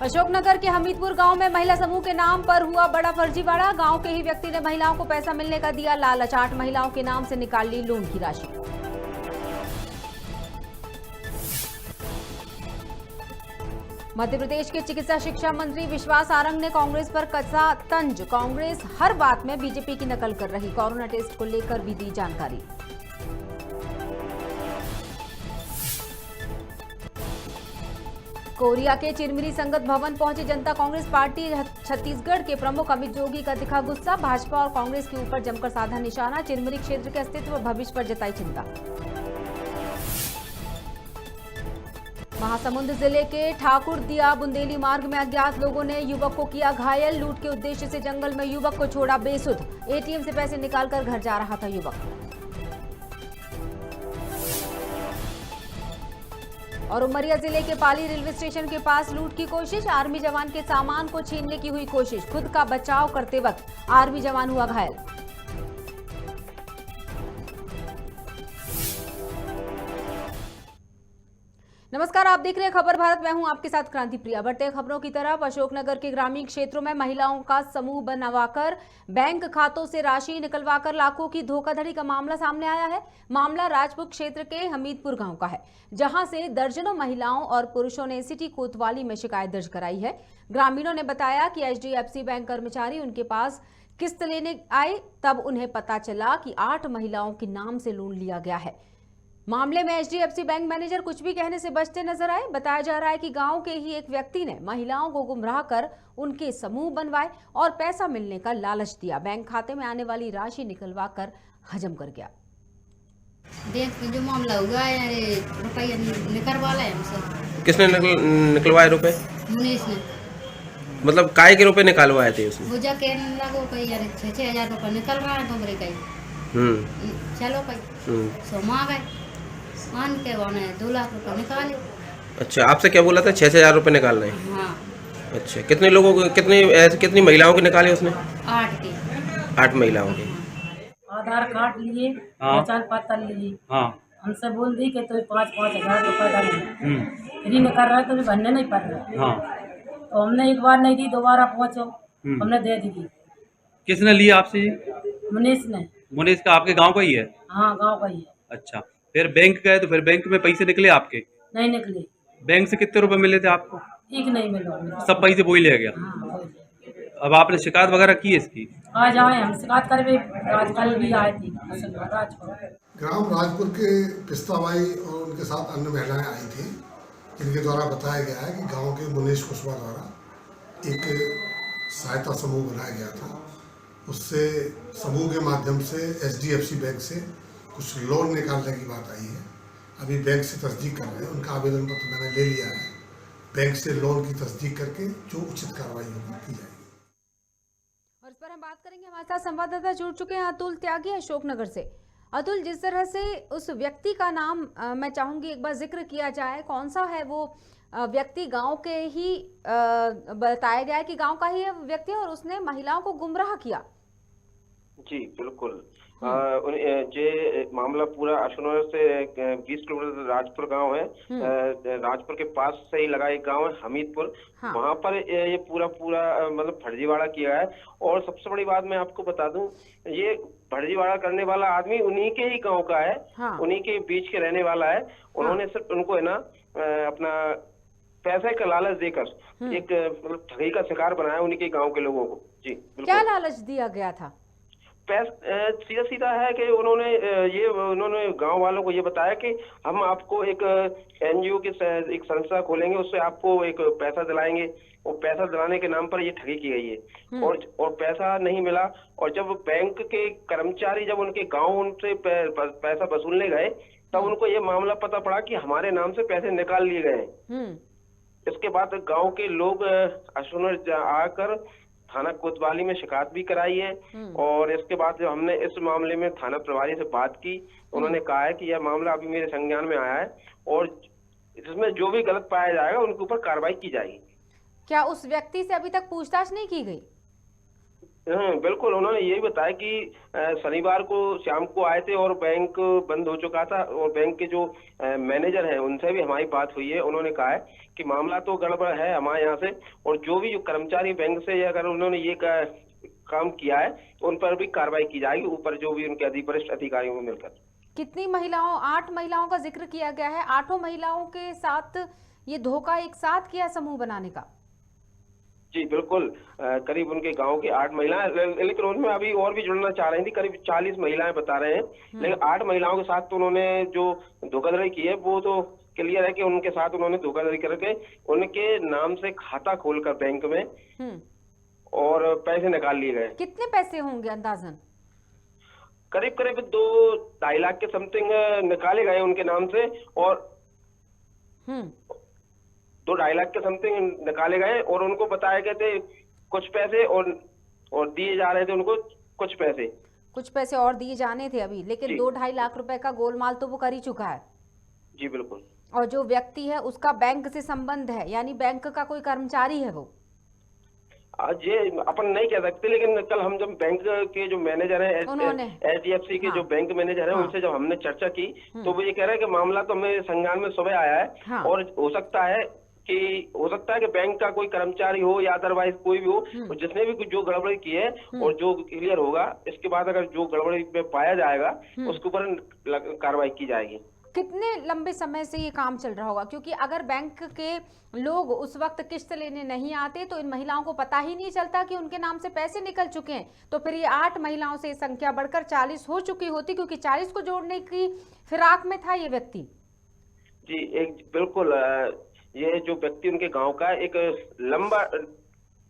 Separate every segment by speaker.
Speaker 1: अशोकनगर के हमीदपुर गांव में महिला समूह के नाम पर हुआ बड़ा फर्जीवाड़ा। गांव के ही व्यक्ति ने महिलाओं को पैसा मिलने का दिया लालच। 8 महिलाओं के नाम से निकाल ली लोन की राशि। मध्य प्रदेश के चिकित्सा शिक्षा मंत्री विश्वास आरंग ने कांग्रेस पर कसा तंज। कांग्रेस हर बात में बीजेपी की नकल कर रही। कोरोना टेस्ट को लेकर भी दी जानकारी। कोरिया के चिरमिरी संगत भवन पहुंची जनता। कांग्रेस पार्टी छत्तीसगढ़ के प्रमुख अमित जोगी का दिखा गुस्सा। भाजपा और कांग्रेस के ऊपर जमकर साधा निशाना। चिरमिरी क्षेत्र के अस्तित्व और भविष्य पर जताई चिंता। महासमुंद जिले के ठाकुरदिया बुंदेली मार्ग में अज्ञात लोगों ने युवक को किया घायल। लूट के उद्देश्य से जंगल में युवक को छोड़ा बेसुध। एटीएम से पैसे निकालकर घर जा रहा था युवक। और उमरिया जिले के पाली रेलवे स्टेशन के पास लूट की कोशिश। आर्मी जवान के सामान को छीनने की हुई कोशिश। खुद का बचाव करते वक्त आर्मी जवान हुआ घायल। नमस्कार, आप देख रहे हैं खबर भारत। मैं हूं आपके साथ क्रांति प्रिया। बढ़ते खबरों की तरफ। अशोकनगर के ग्रामीण क्षेत्रों में महिलाओं का समूह बनवाकर बैंक खातों से राशि निकलवाकर लाखों की धोखाधड़ी का मामला सामने आया है। मामला राजपुर क्षेत्र के हमीदपुर गांव का है, जहां से दर्जनों महिलाओं और पुरुषों ने सिटी कोतवाली में शिकायत दर्ज कराई है। ग्रामीणों ने बताया कि HDFC बैंक कर्मचारी उनके पास किस्त लेने आए, तब उन्हें पता चला कि 8 महिलाओं के नाम से लोन लिया गया है। मामले में HDFC बैंक मैनेजर कुछ भी कहने से बचते नजर आए। बताया जा रहा है कि गांव के ही एक व्यक्ति ने महिलाओं को गुमराह कर उनके समूह बनवाए और पैसा मिलने का लालच दिया। बैंक खाते में आने वाली राशि निकलवा कर हजम कर गया।
Speaker 2: देख जो मामला हुआ है, रुपया निकलवा लाए हमसे।
Speaker 3: किसने निकलवाए रुपए?
Speaker 2: मुनीस ने।
Speaker 3: मतलब काय के रुपए निकालवाए थे उसने?
Speaker 2: बुझा के लगो कई यार 6,000 रुपये निकल रहा है तुमरे कई। चलो कई सोमा गए मान के बने 2 लाख रुपए निकाले।
Speaker 3: अच्छा, आपसे क्या बोला था? 6,000 रुपए निकालने?
Speaker 2: हाँ।
Speaker 3: अच्छा, कितने लोगों को, कितनी महिलाओं के निकाले उसने?
Speaker 2: 8 के।
Speaker 3: 8 महिलाओं के।
Speaker 4: आधार कार्ड लिए, पहचान पत्र लिए। हमसे बोल दी कि तो 5,000 रुपए डालिए। फ्री में कर रहा है तो भरने नहीं पड़ रहा। तो हमने एक बार नहीं दी, दोबारा पहुंचो हमने दे दी।
Speaker 5: किसने लिया आपसे?
Speaker 4: मुनीस ने।
Speaker 5: मुनीस का आपके गांव का ही है?
Speaker 4: हाँ, गांव का ही है।
Speaker 5: अच्छा, फिर बैंक गए तो फिर बैंक में पैसे निकले आपके?
Speaker 4: नहीं निकले।
Speaker 5: बैंक से कितने रुपए मिले थे आपको?
Speaker 4: एक नहीं मिला।
Speaker 5: सब पैसे वो ही ले गया?
Speaker 4: हाँ,
Speaker 5: अब आपने शिकायत वगैरह की है इसकी?
Speaker 4: आज आए हम शिकायत करवे, आज कल भी आए थे।
Speaker 6: ग्राम राजपुर के पिस्ताबाई और उनके साथ अन्य महिलाएं आई थी, जिनके द्वारा बताया गया है कि गांव के मुनीश कुशवाहा द्वारा एक सहायता समूह बनाया गया था। उससे समूह के माध्यम से HDFC बैंक से कुछ लोन निकालने की बात आई है। अभी बैंक से तस्दीक कर रहे हैं, उनका आवेदन पत्र मैंने ले लिया है। बैंक से लोन की तस्दीक करके जो उचित कार्रवाई होगी की जाएगी।
Speaker 1: और इस पर हम बात करेंगे। हमारे साथ संवाददाता जुड़ चुके हैं अतुल त्यागी अशोकनगर से। अतुल, जिस तरह से उस व्यक्ति का नाम मैं चाहूंगी एक बार जिक्र किया जाए, कौन सा है वो व्यक्ति? गांव के ही बताया गया है कि गांव का ही व्यक्ति है और उसने महिलाओं को गुमराह किया।
Speaker 7: जी बिल्कुल। जे मामला पूरा अशोकनगर से 20 किलोमीटर राजपुर गांव है। राजपुर के पास से ही लगा एक गांव है हमीदपुर। हाँ। वहां पर ये पूरा मतलब फर्जीवाड़ा किया है। और सबसे बड़ी बात मैं आपको बता दूं, ये फर्जीवाड़ा करने वाला आदमी उन्हीं के ही गांव का है। हाँ। उन्हीं के बीच के रहने वाला है। उन्होंने सिर्फ उनको है ना अपना पैसे का लालच देकर एक मतलब ठगी का शिकार बनाया उन्हीं के गाँव के लोगों को। जी बिल्कुल।
Speaker 1: क्या लालच दिया गया था?
Speaker 7: सीधा है कि उन्होंने गांव वालों को ये बताया कि हम आपको एक NGO की एक संस्था खोलेंगे, उससे आपको एक पैसा दिलाएंगे। और पैसा दिलाने के नाम पर ये ठगी की गई है। और पैसा नहीं मिला। और जब बैंक के कर्मचारी जब उनके गांव उनसे पैसा वसूलने गए, तब उनको ये मामला पता पड़ा कि हमारे नाम से पैसे निकाल लिए गए। इसके बाद गाँव के लोग अशोकनगर आकर थाना कोतवाली में शिकायत भी कराई है। और इसके बाद जब हमने इस मामले में थाना प्रभारी से बात की, उन्होंने कहा है कि यह मामला अभी मेरे संज्ञान में आया है और इसमें जो भी गलत पाया जाएगा उनके ऊपर कार्रवाई की जाएगी।
Speaker 1: क्या उस व्यक्ति से अभी तक पूछताछ नहीं की गई?
Speaker 7: बिल्कुल, उन्होंने यही बताया कि शनिवार को शाम को आए थे और बैंक बंद हो चुका था, और बैंक के जो मैनेजर हैं उनसे भी हमारी बात हुई है। उन्होंने कहा है कि मामला तो गड़बड़ है हमारे यहाँ से, और जो भी कर्मचारी बैंक से अगर उन्होंने ये काम किया है तो उन पर भी कार्रवाई की जाएगी, ऊपर जो भी उनके वरिष्ठ अधिकारियों को मिलकर।
Speaker 1: कितनी महिलाओं, 8 महिलाओं का जिक्र किया गया है। 8 महिलाओं के साथ ये धोखा एक साथ किया समूह बनाने का?
Speaker 7: जी बिल्कुल, करीब उनके गांव की 8 महिलाएं, लेकिन उनमें अभी और भी जुड़ना चाह रही थी। करीब 40 महिलाएं बता रहे हैं, लेकिन 8 महिलाओं के साथ तो उन्होंने जो धोखाधड़ी की है वो तो क्लियर है कि उनके साथ उन्होंने धोखाधड़ी करके उनके नाम से खाता खोलकर बैंक में और पैसे निकाल लिए गए।
Speaker 1: कितने पैसे होंगे अंदाजन?
Speaker 7: करीब करीब 2-2.5 लाख के समथिंग निकाले गए उनके नाम से, और 2-2.5 लाख के समथिंग निकाले गए, और उनको बताए गए थे कुछ पैसे और दिए जा रहे थे उनको कुछ पैसे
Speaker 1: और दिए जाने थे अभी, लेकिन 2-2.5 लाख रुपए का गोलमाल तो वो कर ही चुका है।
Speaker 7: जी बिल्कुल।
Speaker 1: और जो व्यक्ति है उसका बैंक से संबंध है, यानी बैंक का कोई कर्मचारी है वो?
Speaker 7: ये अपन नहीं कह सकते, लेकिन कल हम जब बैंक के जो मैनेजर हैं, HDFC के जो बैंक मैनेजर हैं, उनसे जब हमने चर्चा की तो वो ये कह रहे हैं कि मामला तो हमें संज्ञान में सुबह आया है, और हो सकता है कि बैंक का कोई कर्मचारी हो या अदरवाइज कोई भी हो, और जिसने भी जो गड़बड़ी की है और जो क्लियर होगा, इसके बाद अगर जो गड़बड़ी में पाया जाएगा उसके ऊपर कार्रवाई की जाएगी।
Speaker 1: कितने लंबे समय से ये काम चल रहा होगा? क्योंकि अगर बैंक के लोग उस वक्त किस्त लेने नहीं आते तो इन महिलाओं को पता ही नहीं चलता कि उनके नाम से पैसे निकल चुके हैं, तो फिर ये 8 महिलाओं से संख्या बढ़कर 40 हो चुकी होती, क्योंकि 40 को जोड़ने की फिराक में था ये व्यक्ति।
Speaker 7: जी बिल्कुल, ये जो व्यक्ति उनके गांव का एक लंबा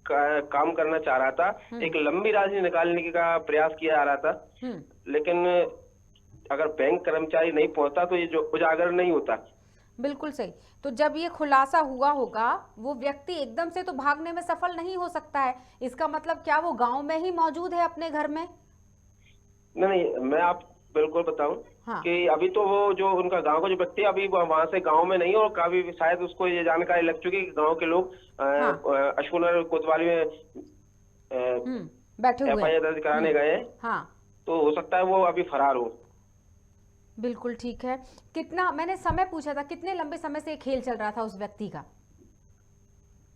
Speaker 7: काम करना चाह रहा था, एक लंबी राशि निकालने का प्रयास किया जा रहा था, लेकिन अगर बैंक कर्मचारी नहीं पहुंचता तो ये जो उजागर नहीं होता।
Speaker 1: बिल्कुल सही। तो जब ये खुलासा हुआ होगा, वो व्यक्ति एकदम से तो भागने में सफल नहीं हो सकता है, इसका मतलब क्या वो गांव में ही मौजूद है अपने घर में?
Speaker 7: नहीं, मैं आप बिल्कुल बताऊं कि अभी तो वो जो उनका गांव का जो व्यक्ति अभी वहां से गांव में नहीं, और काफी शायद उसको ये जानकारी लग चुकी है कि गांव के लोग अश्वनर कोतवाली में
Speaker 1: बैठे हुए
Speaker 7: FIR दर्ज कराने गए, तो हो सकता है वो अभी फरार हो।
Speaker 1: बिल्कुल ठीक है। कितना, मैंने समय पूछा था, कितने लंबे समय से खेल चल रहा था उस व्यक्ति का?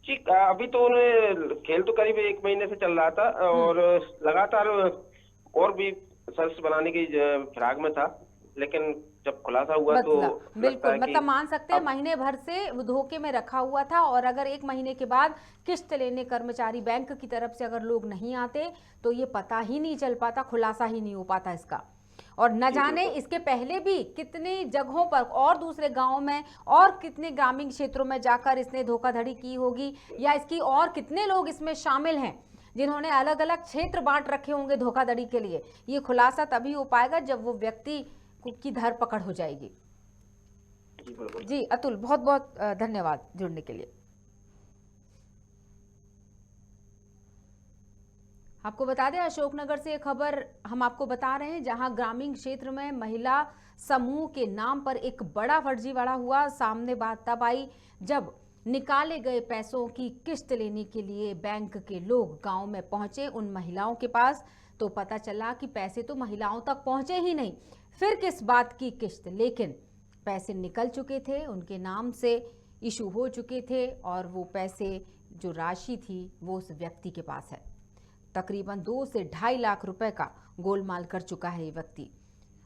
Speaker 7: जी अभी तो उन्हें खेल तो करीब 1 महीने से चल रहा था, और लगातार और भी सर्च बनाने की फिराक में था, लेकिन जब खुलासा हुआ तो
Speaker 1: बिल्कुल, मतलब मान सकते हैं महीने भर से वो धोखे में रखा हुआ था, और अगर 1 महीने के बाद किस्त लेने कर्मचारी बैंक की तरफ से अगर लोग नहीं आते तो ये पता ही नहीं चल पाता, खुलासा ही नहीं हो पाता इसका। और न जाने इसके पहले भी कितनी जगहों पर और दूसरे गांवों में और कितने ग्रामीण क्षेत्रों में जाकर इसने धोखाधड़ी की होगी, या इसकी और कितने लोग इसमें शामिल हैं जिन्होंने अलग अलग क्षेत्र बांट रखे होंगे धोखाधड़ी के लिए। ये खुलासा तभी हो पाएगा जब वो व्यक्ति की धरपकड़ हो जाएगी। जी अतुल, बहुत बहुत धन्यवाद जुड़ने के लिए। आपको बता दें, अशोकनगर से एक खबर हम आपको बता रहे हैं, जहां ग्रामीण क्षेत्र में महिला समूह के नाम पर एक बड़ा फर्जीवाड़ा हुआ। सामने बात तब आई जब निकाले गए पैसों की किस्त लेने के लिए बैंक के लोग गांव में पहुंचे उन महिलाओं के पास, तो पता चला कि पैसे तो महिलाओं तक पहुंचे ही नहीं, फिर किस बात की किस्त, लेकिन पैसे निकल चुके थे, उनके नाम से इशू हो चुके थे, और वो पैसे जो राशि थी वो उस व्यक्ति के पास है। तकरीबन 2 से 2.5 लाख रुपए का गोलमाल कर चुका है ये व्यक्ति।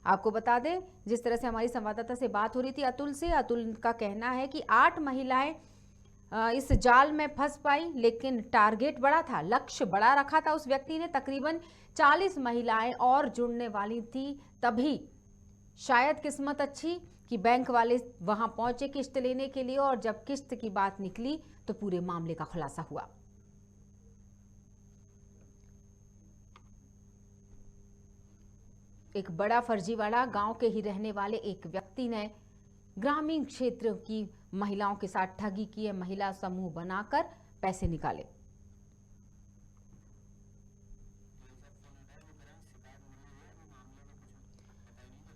Speaker 1: आपको बता दें, जिस तरह से हमारी संवाददाता से बात हो रही थी अतुल से, अतुल का कहना है कि 8 महिलाएं इस जाल में फंस पाई, लेकिन टारगेट बड़ा था, लक्ष्य बड़ा रखा था उस व्यक्ति ने। तकरीबन 40 महिलाएं और जुड़ने वाली थी, तभी शायद किस्मत अच्छी कि बैंक वाले वहां पहुंचे किस्त लेने के लिए, और जब किस्त की बात निकली तो पूरे मामले का खुलासा हुआ। एक बड़ा फर्जीवाड़ा, गांव के ही रहने वाले एक व्यक्ति ने ग्रामीण क्षेत्र की महिलाओं के साथ ठगी की है, महिला समूह बनाकर पैसे निकाले।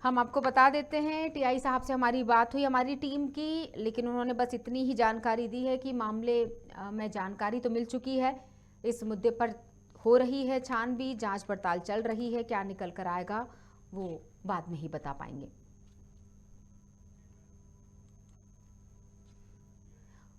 Speaker 1: हम आपको बता देते हैं, टीआई साहब से हमारी बात हुई हमारी टीम की, लेकिन उन्होंने बस इतनी ही जानकारी दी है कि मामले में जानकारी तो मिल चुकी है, इस मुद्दे पर हो रही है छानबीन, जांच पड़ताल चल रही है। क्या निकल कर आएगा वो बाद में ही बता पाएंगे।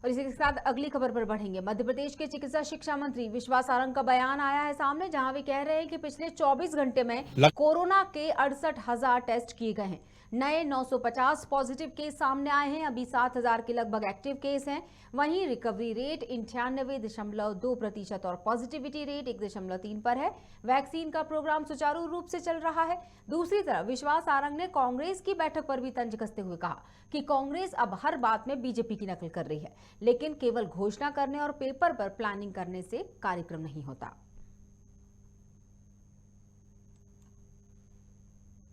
Speaker 1: और इसी के साथ अगली खबर पर बढ़ेंगे। मध्य प्रदेश के चिकित्सा शिक्षा मंत्री विश्वास सारंग का बयान आया है सामने, जहां वे कह रहे हैं कि पिछले 24 घंटे में कोरोना के 68,000 टेस्ट किए गए हैं। नए 950 पॉजिटिव केस सामने आए हैं। अभी 7,000 के लगभग एक्टिव केस हैं। वहीं रिकवरी रेट 98.2% और पॉजिटिविटी रेट 1.3 पर है। वैक्सीन का प्रोग्राम सुचारू रूप से चल रहा है। दूसरी तरफ विश्वास सारंग ने कांग्रेस की बैठक पर भी तंज कसते हुए कहा कि कांग्रेस अब हर बात में बीजेपी की नकल कर रही है, लेकिन केवल घोषणा करने और पेपर पर प्लानिंग करने से कार्यक्रम नहीं होता।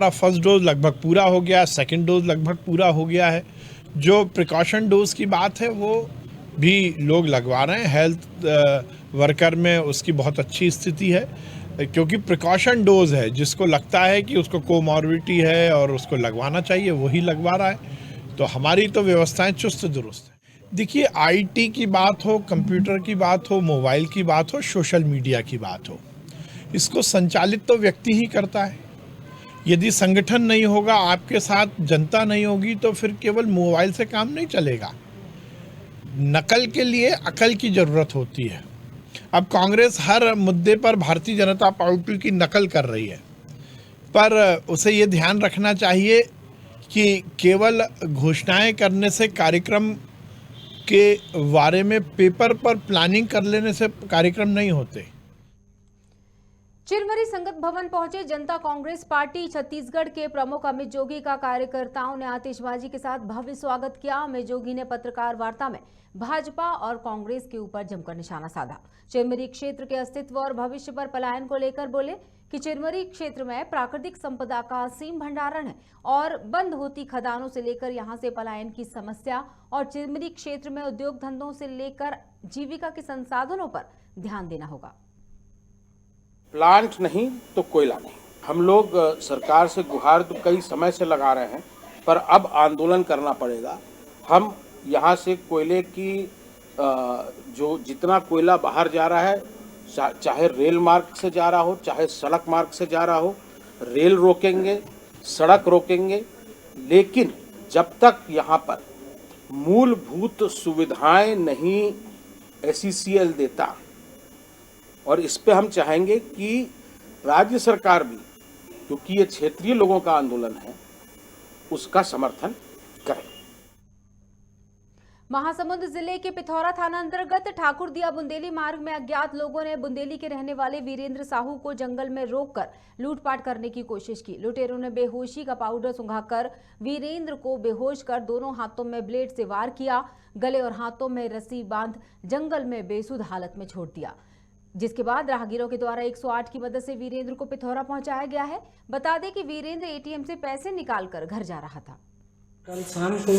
Speaker 8: फर्स्ट डोज लगभग पूरा हो गया, सेकंड डोज लगभग पूरा हो गया है। जो प्रिकॉशन डोज की बात है वो भी लोग लगवा रहे हैं। हेल्थ वर्कर में उसकी बहुत अच्छी स्थिति है, क्योंकि प्रिकॉशन डोज है। जिसको लगता है कि उसको कोमॉर्बिडिटी है और उसको लगवाना चाहिए, वही लगवा रहा है। तो हमारी तो व्यवस्थाएं चुस्त दुरुस्त है। देखिए, आईटी की बात हो, कंप्यूटर की बात हो, मोबाइल की बात हो, सोशल मीडिया की बात हो, इसको संचालित तो व्यक्ति ही करता है। यदि संगठन नहीं होगा, आपके साथ जनता नहीं होगी, तो फिर केवल मोबाइल से काम नहीं चलेगा। नकल के लिए अकल की ज़रूरत होती है। अब कांग्रेस हर मुद्दे पर भारतीय जनता पार्टी की नकल कर रही है, पर उसे ये ध्यान रखना चाहिए कि केवल घोषणाएं करने से, कार्यक्रम के बारे में पेपर पर प्लानिंग कर लेने से कार्यक्रम नहीं होते।
Speaker 1: चिरमरी संगत भवन पहुंचे जनता कांग्रेस पार्टी छत्तीसगढ़ के प्रमुख अमित जोगी का कार्यकर्ताओं ने आतिशबाजी के साथ भव्य स्वागत किया। अमित जोगी ने पत्रकार वार्ता में भाजपा और कांग्रेस के ऊपर जमकर निशाना साधा। चिरमरी क्षेत्र के अस्तित्व और भविष्य पर पलायन को लेकर बोले कि चिरमरी क्षेत्र में प्राकृतिक संपदा का असीम भंडारण है और बंद होती खदानों से लेकर यहां से पलायन की समस्या और चिरमरी क्षेत्र में उद्योग धंधों से लेकर जीविका के संसाधनों पर ध्यान देना होगा।
Speaker 9: प्लांट नहीं तो कोयला नहीं। हम लोग सरकार से गुहार तो कई समय से लगा रहे हैं, पर अब आंदोलन करना पड़ेगा। हम यहाँ से कोयले की जो जितना कोयला बाहर जा रहा है, चाहे रेल मार्ग से जा रहा हो, चाहे सड़क मार्ग से जा रहा हो, रेल रोकेंगे, सड़क रोकेंगे, लेकिन जब तक यहाँ पर मूलभूत सुविधाएं नहीं SECL देता, और इस पे हम चाहेंगे कि राज्य सरकार भी, क्योंकि ये क्षेत्रीय लोगों का आंदोलन है, उसका समर्थन करे।
Speaker 1: महासमुंद जिले के पिथौरा थाना अंतर्गत ठाकुरदिया बुंदेली मार्ग में अज्ञात लोगों ने बुंदेली के रहने वाले वीरेंद्र साहू को जंगल में रोककर लूटपाट करने की कोशिश की। लुटेरों ने बेहोशी का पाउडर सुंघाकर वीरेंद्र को बेहोश कर दोनों हाथों में ब्लेड से वार किया। गले और हाथों में रस्सी बांध जंगल में बेसुध हालत में छोड़ दिया, जिसके बाद राहगीरों के द्वारा 108 की मदद से वीरेंद्र को पिथौरा पहुंचाया गया है। बता दें कि वीरेंद्र ATM से पैसे निकालकर घर जा रहा था।
Speaker 10: कल शाम को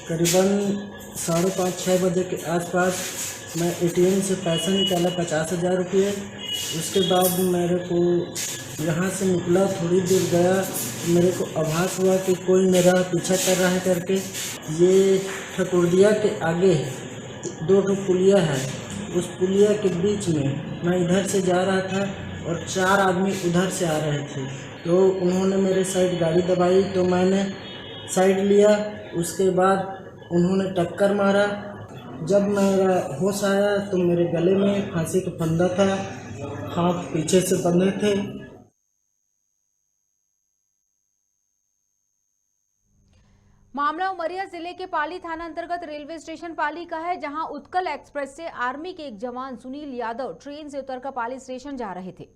Speaker 10: करीबन 5:30-6 बजे के आसपास मैं ATM से पैसा निकाला 50,000 रुपये। उसके बाद मेरे को यहाँ से निकला, थोड़ी दूर गया, मेरे को आभास हुआ कि कोई मेरा पीछा कर रहा है करके। ये ठाकुरदिया के आगे 2 पुलिया है, उस पुलिया के बीच में मैं इधर से जा रहा था और 4 आदमी उधर से आ रहे थे। तो उन्होंने मेरे साइड गाड़ी दबाई, तो मैंने साइड लिया। उसके बाद उन्होंने टक्कर मारा। जब मेरा होश आया तो मेरे गले में फांसी का फंदा था, हाथ पीछे से बंधे थे।
Speaker 1: मामला उमरिया जिले के पाली थाना अंतर्गत रेलवे स्टेशन पाली का है, जहां उत्कल एक्सप्रेस से आर्मी के एक जवान सुनील यादव ट्रेन से उतरकर पाली स्टेशन जा रहे थे।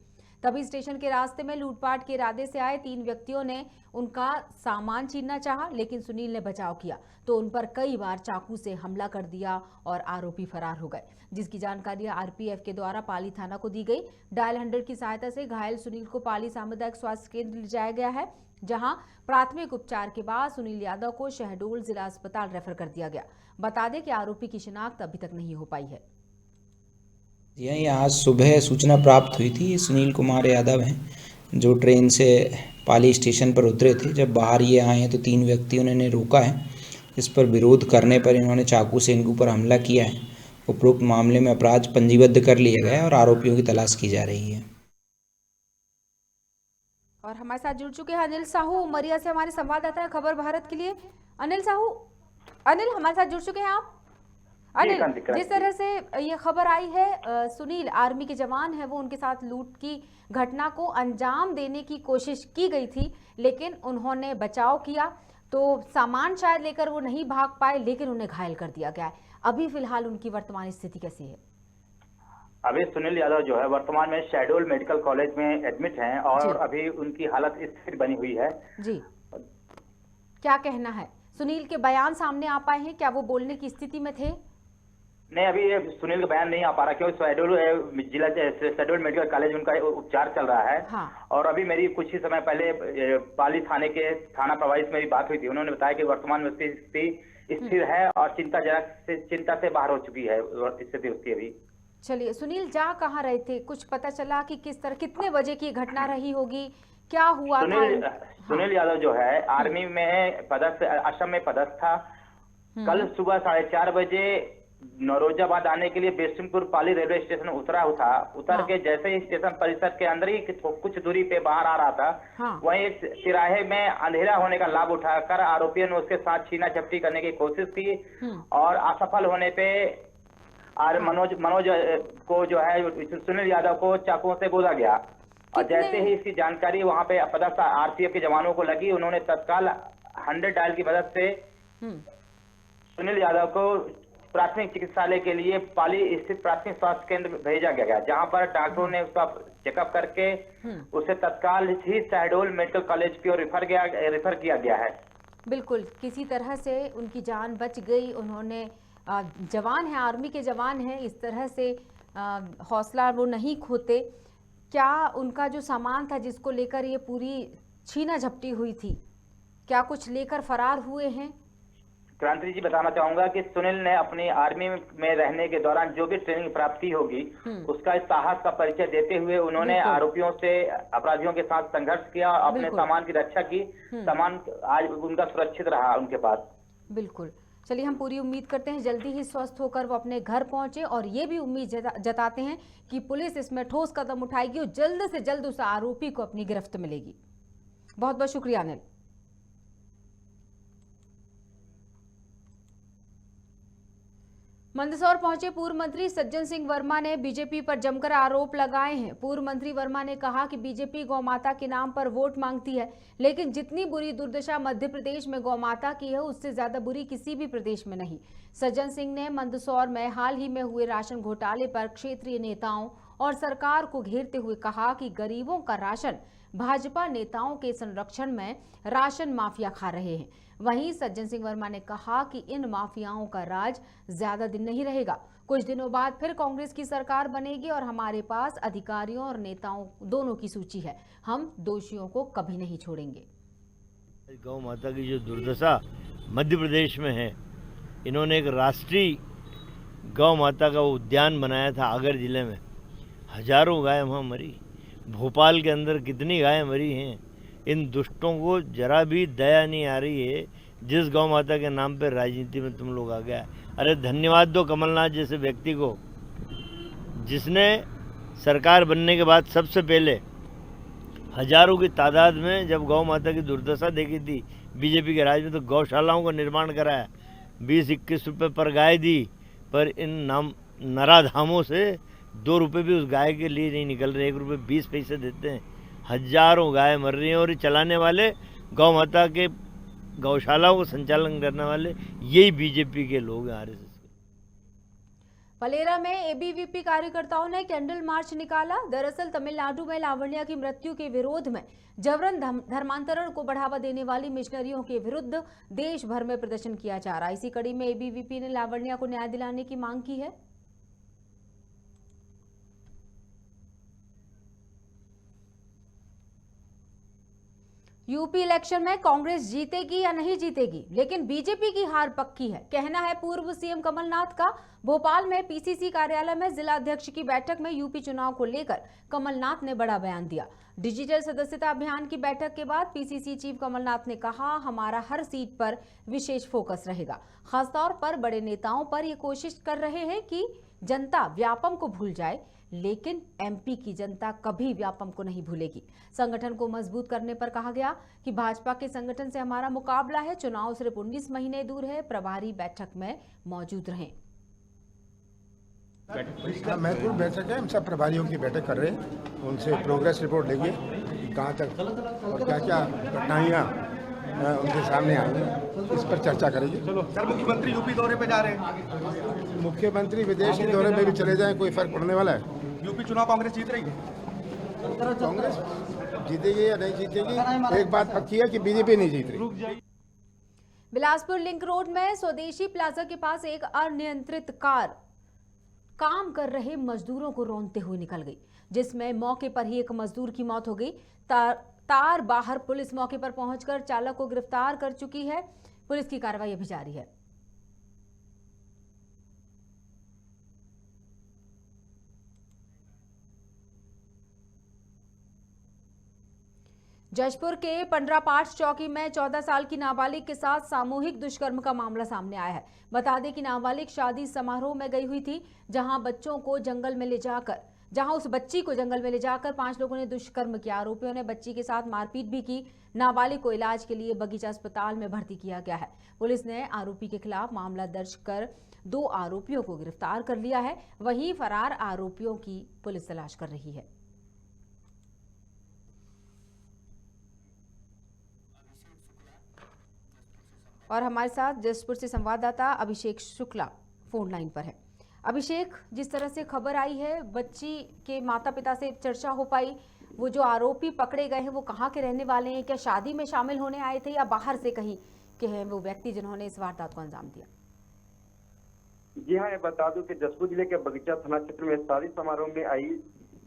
Speaker 1: तभी स्टेशन के रास्ते में लूटपाट के इरादे से आए 3 व्यक्तियों ने उनका सामान छीनना चाहा, लेकिन सुनील ने बचाव किया तो उन पर कई बार चाकू से हमला कर दिया और आरोपी फरार हो गए, जिसकी जानकारी RPF के द्वारा पाली थाना को दी गई। डायल 100 की सहायता से घायल सुनील को पाली सामुदायिक स्वास्थ्य केंद्र ले जाया गया है, जहां प्राथमिक उपचार के बाद सुनील यादव को शहडोल जिला अस्पताल रेफर कर दिया गया। बता दें कि आरोपी की शिनाख्त अभी तक नहीं हो पाई है।
Speaker 11: यही आज सुबह सूचना प्राप्त हुई थी। सुनील कुमार यादव हैं, जो ट्रेन से पाली स्टेशन पर उतरे थे। जब बाहर ये आए हैं तो 3 व्यक्तियों ने रोका है। इस पर विरोध करने पर इन्होंने चाकू से इनके ऊपर हमला किया है उपरोक्त मामले में अपराध पंजीबद्ध कर लिया गया है और आरोपियों की तलाश की जा रही है।
Speaker 1: और हमारे साथ जुड़ चुके हैं अनिल साहू उमरिया से, हमारे संवाददाता है खबर भारत के लिए। अनिल साहू, अनिल हमारे साथ जुड़ चुके हैं आप। अनिल, जिस तरह से ये खबर आई है, सुनील आर्मी के जवान है, वो उनके साथ लूट की घटना को अंजाम देने की कोशिश की गई थी, लेकिन उन्होंने बचाव किया, तो सामान शायद लेकर वो नहीं भाग पाए, लेकिन उन्हें घायल कर दिया गया है। अभी फिलहाल उनकी वर्तमान स्थिति कैसी है?
Speaker 12: अभी सुनील यादव जो है वर्तमान में शेड्यूल मेडिकल कॉलेज में एडमिट हैं और अभी उनकी हालत स्थिर बनी हुई है। जी,
Speaker 1: क्या कहना है? सुनील के बयान सामने आ पाए हैं? क्या वो बोलने की स्थिति में थे?
Speaker 12: नहीं, अभी सुनील का बयान नहीं आ पा रहा क्योंकि शेड्यूल मेडिकल कॉलेज उनका उपचार चल रहा है। हाँ। और अभी मेरी कुछ ही समय पहले पाली थाने के थाना प्रभारी से मेरी बात हुई थी। उन्होंने बताया कि वर्तमान में उसकी स्थिति स्थिर है और चिंता से बाहर हो चुकी है स्थिति उसकी अभी।
Speaker 1: चलिए, सुनील जा कहाँ रहे थे? कुछ पता चला कि किस तरह, कितने बजे की घटना रही होगी, क्या हुआ था?
Speaker 12: सुनील यादव जो है आर्मी में पदस्थ, असम में पदस्थ था। कल सुबह 4:30 बजे नौरोजाबाद आने के लिए बेसिमपुर पाली रेलवे स्टेशन उतर के जैसे ही स्टेशन परिसर के अंदर ही कुछ दूरी पे बाहर आ रहा था, वहीं एक तिराहे में अंधेरा होने का लाभ उठाकर आरोपियों ने उसके साथ छीना झपटी करने की कोशिश की और असफल होने पे मनोज को जो है सुनील यादव को चाकुओं से गोदा गया। और जैसे ही इसकी जानकारी वहां पे पदस्थ आरपीएफ के जवानों को लगी, उन्होंने तत्काल 100 डायल की मदद से सुनील यादव को प्राथमिक चिकित्सालय के लिए पाली स्थित प्राथमिक स्वास्थ्य केंद्र भेजा गया, जहां पर डॉक्टरों ने उसका चेकअप करके उसे तत्काल ही शहडोल मेडिकल कॉलेज की ओर रेफर किया गया है।
Speaker 1: बिल्कुल, किसी तरह से उनकी जान बच गई। उन्होंने जवान है, आर्मी के जवान हैं, इस तरह से हौसला वो नहीं खोते। क्या उनका जो सामान था जिसको लेकर ये पूरी छीना झपटी हुई थी, क्या कुछ लेकर फरार हुए हैं?
Speaker 12: क्रांति जी, बताना चाहूंगा कि सुनील ने अपनी आर्मी में रहने के दौरान जो भी ट्रेनिंग प्राप्ति होगी उसका साहस का परिचय देते हुए उन्होंने आरोपियों से, अपराधियों के साथ संघर्ष किया, अपने सामान की रक्षा की। सामान आज उनका सुरक्षित रहा उनके पास।
Speaker 1: बिल्कुल, चलिए, हम पूरी उम्मीद करते हैं जल्दी ही स्वस्थ होकर वो अपने घर पहुंचे और ये भी उम्मीद जताते हैं कि पुलिस इसमें ठोस कदम उठाएगी और जल्द से जल्द उस आरोपी को अपनी गिरफ्त मिलेगी। बहुत बहुत शुक्रिया अनिल। मंदसौर पहुंचे पूर्व मंत्री सज्जन सिंह वर्मा ने बीजेपी पर जमकर आरोप लगाए हैं। पूर्व मंत्री वर्मा ने कहा कि बीजेपी गौ माता के नाम पर वोट मांगती है, लेकिन जितनी बुरी दुर्दशा मध्य प्रदेश में गौ माता की है, उससे ज्यादा बुरी किसी भी प्रदेश में नहीं। सज्जन सिंह ने मंदसौर में हाल ही में हुए राशन घोटाले पर क्षेत्रीय नेताओं और सरकार को घेरते हुए कहा कि गरीबों का राशन भाजपा नेताओं के संरक्षण में राशन माफिया खा रहे हैं। वहीं सज्जन सिंह वर्मा ने कहा कि इन माफियाओं का राज ज्यादा दिन नहीं रहेगा, कुछ दिनों बाद फिर कांग्रेस की सरकार बनेगी और हमारे पास अधिकारियों और नेताओं दोनों की सूची है, हम दोषियों को कभी नहीं छोड़ेंगे।
Speaker 13: गौ माता की जो दुर्दशा मध्य प्रदेश में है, इन्होंने एक राष्ट्रीय गौ माता का उद्यान बनाया था आगर जिले में, हजारों गाय वहाँ मरी। भोपाल के अंदर कितनी गायें मरी हैं। इन दुष्टों को जरा भी दया नहीं आ रही है, जिस गौ माता के नाम पे राजनीति में तुम लोग आ गया। अरे धन्यवाद दो कमलनाथ जैसे व्यक्ति को, जिसने सरकार बनने के बाद सबसे पहले हजारों की तादाद में जब गौ माता की दुर्दशा देखी थी बीजेपी के राज में, तो गौशालाओं का निर्माण कराया, 20-21 रुपये पर गाय दी। पर इन नराधामों से 2 रुपये भी उस गाय के लिए नहीं निकल रहे, 1 रुपये 20 पैसे देते हैं। हजारों गाय मर रही हैं और चलाने वाले, गौ माता के गौशालाओं को संचालन करने वाले यही बीजेपी के लोग हैं, आरएसएस के।
Speaker 1: पलेरा में एबीवीपी कार्यकर्ताओं ने कैंडल मार्च निकाला। दरअसल तमिलनाडु में लावण्या की मृत्यु के विरोध में जबरन धर्मांतरण को बढ़ावा देने वाली मिशनरियों के विरुद्ध देश भर में प्रदर्शन किया जा रहा है। इसी कड़ी में एबीवीपी ने लावण्या को न्याय दिलाने की मांग की है। यूपी इलेक्शन में कांग्रेस जीतेगी या नहीं जीतेगी, लेकिन बीजेपी की हार पक्की है, कहना है पूर्व सीएम कमलनाथ का। भोपाल में पीसीसी कार्यालय में जिला अध्यक्ष की बैठक में यूपी चुनाव को लेकर कमलनाथ ने बड़ा बयान दिया। डिजिटल सदस्यता अभियान की बैठक के बाद पीसीसी चीफ कमलनाथ ने कहा, हमारा हर सीट पर विशेष फोकस रहेगा। खासतौर पर बड़े नेताओं पर ये कोशिश कर रहे हैं कि जनता व्यापम को भूल जाए, लेकिन एमपी की जनता कभी व्यापम को नहीं भूलेगी। संगठन को मजबूत करने पर कहा गया कि भाजपा के संगठन से हमारा मुकाबला है, चुनाव सिर्फ 19 महीने दूर है, प्रभारी बैठक में मौजूद रहें।
Speaker 14: महत्वपूर्ण बैठक है, हम सब प्रभारियों की बैठक कर रहे हैं, उनसे प्रोग्रेस रिपोर्ट लेंगे कहाँ तक और क्या क्या कठिनाइयाँ उनके सामने आई हैं, इस पर चर्चा करेंगे।
Speaker 15: सर, मुख्यमंत्री यूपी दौरे पे जा रहे हैं।
Speaker 14: मुख्यमंत्री विदेश के दौरे में भी चले जाएं, कोई फर्क पड़ने वाला है?
Speaker 15: यूपी चुनाव कांग्रेस जीत रही है।
Speaker 14: कांग्रेस जीतेगी या नहीं जीतेगी, एक बात पक्की है कि बीजेपी नहीं जीत रही।
Speaker 1: बिलासपुर लिंक रोड में स्वदेशी प्लाजा के पास एक अनियंत्रित कार काम कर रहे मजदूरों को रौंदते हुए निकल गई, जिसमें मौके पर ही एक मजदूर की मौत हो गई। तार बाहर पुलिस मौके पर पहुंचकर चालक को गिरफ्तार कर चुकी है। पुलिस की कार्रवाई अभी जारी है। जशपुर के पंडरापाठ चौकी में 14 साल की नाबालिग के साथ सामूहिक दुष्कर्म का मामला सामने आया है। बता दें कि नाबालिग शादी समारोह में गई हुई थी, जहां उस बच्ची को जंगल में ले जाकर 5 लोगों ने दुष्कर्म किया। आरोपियों ने बच्ची के साथ मारपीट भी की। नाबालिग को इलाज के लिए बगीचा अस्पताल में भर्ती किया गया है। पुलिस ने आरोपी के खिलाफ मामला दर्ज कर 2 आरोपियों को गिरफ्तार कर लिया है। वहीं फरार आरोपियों की पुलिस तलाश कर रही है। और हमारे साथ जसपुर से संवाददाता अभिषेक शुक्ला फोन लाइन पर है। अभिषेक, जिस तरह से खबर आई है, बच्ची के माता पिता से चर्चा हो पाई, वो जो आरोपी पकड़े गए हैं वो कहाँ के रहने वाले हैं? क्या शादी में शामिल होने आए थे या बाहर से कहीं के हैं वो व्यक्ति जिन्होंने इस वारदात को अंजाम दिया?
Speaker 16: जी हाँ, ये बता दूं कि जसपुर जिले के बगीचा थाना क्षेत्र में शादी समारोह में आई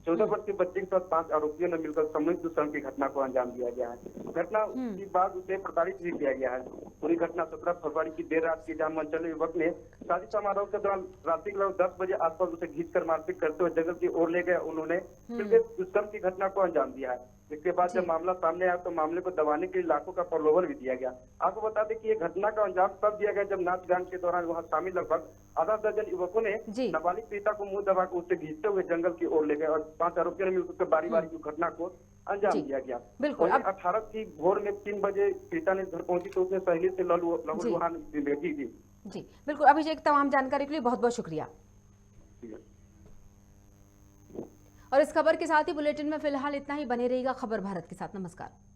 Speaker 16: 14 वर्ष के बच्चे के साथ 5 आरोपियों ने मिलकर सामूहिक दुष्कर्म की घटना को अंजाम दिया गया है। घटना के बाद उसे प्रताड़ित भी किया गया है। पूरी घटना 17 फरवरी की देर रात की जहां अंचल युवक ने शादी समारोह के दौरान रात्रि के लगभग 10 बजे आसपास उसे घींचकर मारपीट करते हुए जंगल की ओर ले गए। उन्होंने फिर दुष्कर्म की घटना को अंजाम दिया है। इसके बाद जब मामला सामने आया तो मामले को दबाने के लिए लाखों का प्रलोभन भी दिया गया। आपको बता दें कि ये घटना का अंजाम तब दिया गया जब नाच गान के दौरान वहां शामिल लगभग आधा दर्जन युवकों ने नाबालिग पीड़िता को मुंह दबाकर उससे घींचते हुए जंगल की ओर ले गए और 5 आरोपियों ने मिलकर बारी बारी की घटना को अंजाम दिया गया।
Speaker 1: बिल्कुल।
Speaker 16: 18 की भोर में 3 बजे पीड़िता ने घर पहुंची तो उसने सहेली से लहूलुहान भेजी थी।
Speaker 1: जी बिल्कुल अभिषेक, तमाम जानकारी के लिए बहुत बहुत शुक्रिया। और इस खबर के साथ ही बुलेटिन में फिलहाल इतना ही। बने रहिएगा खबर भारत के साथ। नमस्कार।